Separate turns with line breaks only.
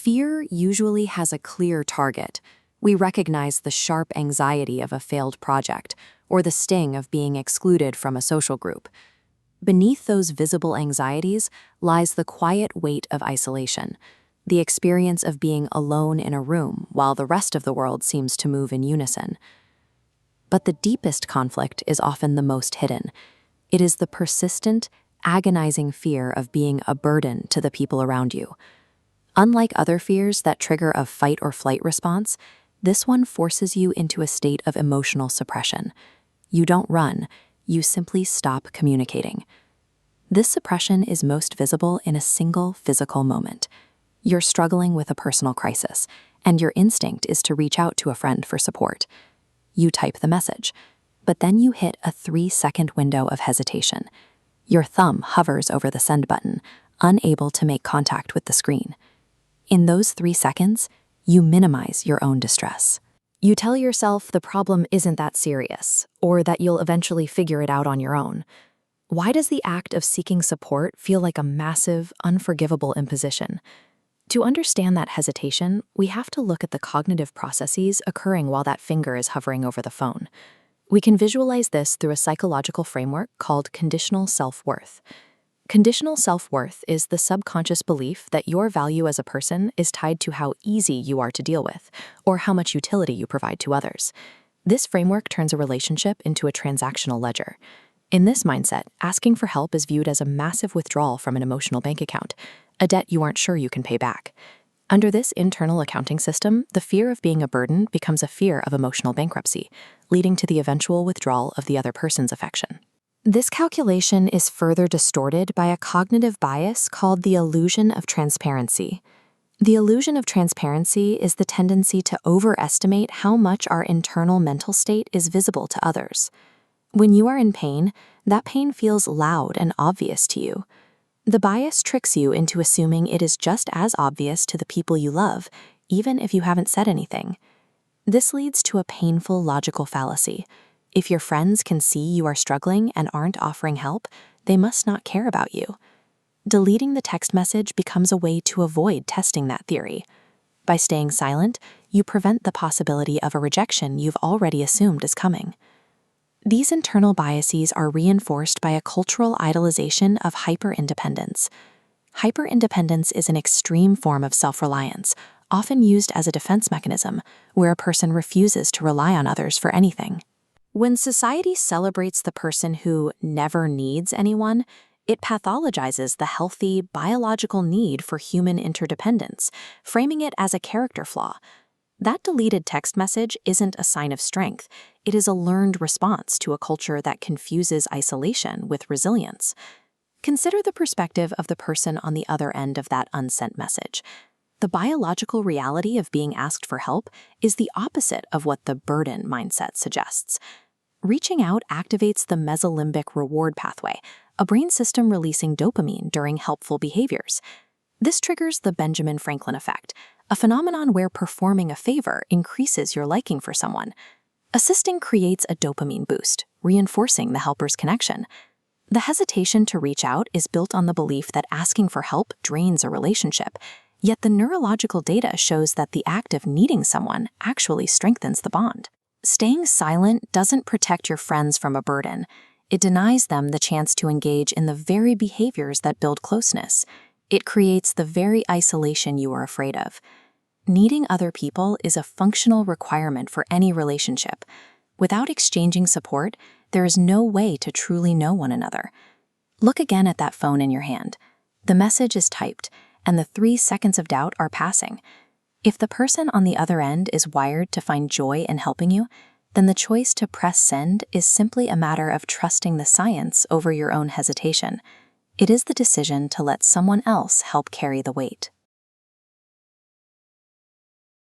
Fear usually has a clear target. We recognize the sharp anxiety of a failed project or the sting of being excluded from a social group. Beneath those visible anxieties lies the quiet weight of isolation, the experience of being alone in a room while the rest of the world seems to move in unison. But the deepest conflict is often the most hidden. It is the persistent, agonizing fear of being a burden to the people around you. Unlike other fears that trigger a fight or flight response, this one forces you into a state of emotional suppression. You don't run, you simply stop communicating. This suppression is most visible in a single physical moment. You're struggling with a personal crisis, and your instinct is to reach out to a friend for support. You type the message, but then you hit a 3-second window of hesitation. Your thumb hovers over the send button, unable to make contact with the screen. In those 3 seconds, you minimize your own distress. You tell yourself the problem isn't that serious, or that you'll eventually figure it out on your own. Why does the act of seeking support feel like a massive, unforgivable imposition? To understand that hesitation, we have to look at the cognitive processes occurring while that finger is hovering over the phone. We can visualize this through a psychological framework called conditional self-worth. Conditional self-worth is the subconscious belief that your value as a person is tied to how easy you are to deal with, or how much utility you provide to others. This framework turns a relationship into a transactional ledger. In this mindset, asking for help is viewed as a massive withdrawal from an emotional bank account, a debt you aren't sure you can pay back. Under this internal accounting system, the fear of being a burden becomes a fear of emotional bankruptcy, leading to the eventual withdrawal of the other person's affection. This calculation is further distorted by a cognitive bias called the illusion of transparency. The illusion of transparency is the tendency to overestimate how much our internal mental state is visible to others. When you are in pain, that pain feels loud and obvious to you. The bias tricks you into assuming it is just as obvious to the people you love, even if you haven't said anything. This leads to a painful logical fallacy. If your friends can see you are struggling and aren't offering help, they must not care about you. Deleting the text message becomes a way to avoid testing that theory. By staying silent, you prevent the possibility of a rejection you've already assumed is coming. These internal biases are reinforced by a cultural idolization of hyper-independence. Hyper-independence is an extreme form of self-reliance, often used as a defense mechanism, where a person refuses to rely on others for anything. When society celebrates the person who never needs anyone, it pathologizes the healthy, biological need for human interdependence, framing it as a character flaw. That deleted text message isn't a sign of strength. It is a learned response to a culture that confuses isolation with resilience. Consider the perspective of the person on the other end of that unsent message. The biological reality of being asked for help is the opposite of what the burden mindset suggests. Reaching out activates the mesolimbic reward pathway, a brain system releasing dopamine during helpful behaviors. This triggers the Benjamin Franklin effect, a phenomenon where performing a favor increases your liking for someone. Assisting creates a dopamine boost, reinforcing the helper's connection. The hesitation to reach out is built on the belief that asking for help drains a relationship, yet the neurological data shows that the act of needing someone actually strengthens the bond. Staying silent doesn't protect your friends from a burden. It denies them the chance to engage in the very behaviors that build closeness. It creates the very isolation you are afraid of. Needing other people is a functional requirement for any relationship. Without exchanging support, there is no way to truly know one another. Look again at that phone in your hand. The message is typed, and the 3 seconds of doubt are passing. If the person on the other end is wired to find joy in helping you, then the choice to press send is simply a matter of trusting the science over your own hesitation. It is the decision to let someone else help carry the weight.